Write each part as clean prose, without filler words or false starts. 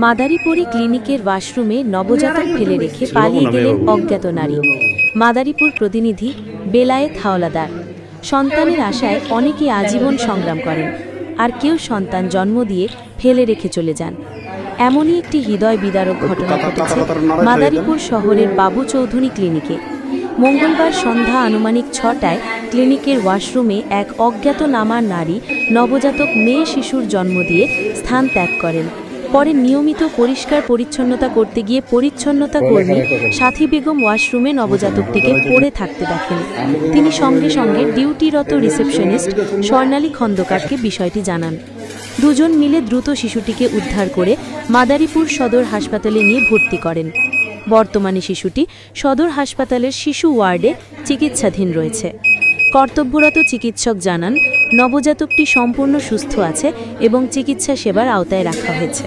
মাদারীপুরে ক্লিনিকের ওয়াশরুমে নবজাতক ফেলে রেখে পালিয়ে গেলেন অজ্ঞাত নারী। মাদারীপুর প্রতিনিধি বেলায়েত হাওলাদার। সন্তানের আশায় অনেকে আজীবন সংগ্রাম করেন, আর কেউ সন্তান জন্ম দিয়ে ফেলে রেখে চলে যান। এমনই একটি হৃদয় বিদারক ঘটনা ঘটেছে মাদারীপুর শহরের বাবু চৌধুরী ক্লিনিকে। মঙ্গলবার সন্ধ্যা আনুমানিক ৬টায় ক্লিনিকের ওয়াশরুমে এক অজ্ঞাত নামার নারী নবজাতক মেয়ে শিশুর জন্ম দিয়ে স্থান ত্যাগ করেন। পরে নিয়মিত পরিষ্কার পরিচ্ছন্নতা করতে গিয়ে পরিচ্ছন্নতা কর্মী সাথী বেগম ওয়াশরুমে নবজাতকটিকে পড়ে থাকতে দেখেন। তিনি সঙ্গে সঙ্গে ডিউটিরত রিসেপশনিস্ট স্বর্ণালী খন্দকারকে বিষয়টি জানান। দুজন মিলে দ্রুত শিশুটিকে উদ্ধার করে মাদারীপুর সদর হাসপাতালে নিয়ে ভর্তি করেন। বর্তমানে শিশুটি সদর হাসপাতালের শিশু ওয়ার্ডে চিকিৎসাধীন রয়েছে। কর্তব্যরত চিকিৎসক জানান, নবজাতকটি সম্পূর্ণ সুস্থ আছে এবং চিকিৎসা সেবার আওতায় রাখা হয়েছে।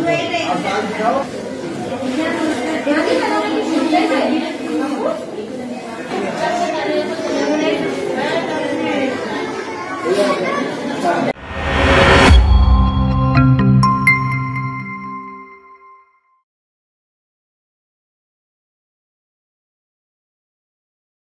Wait.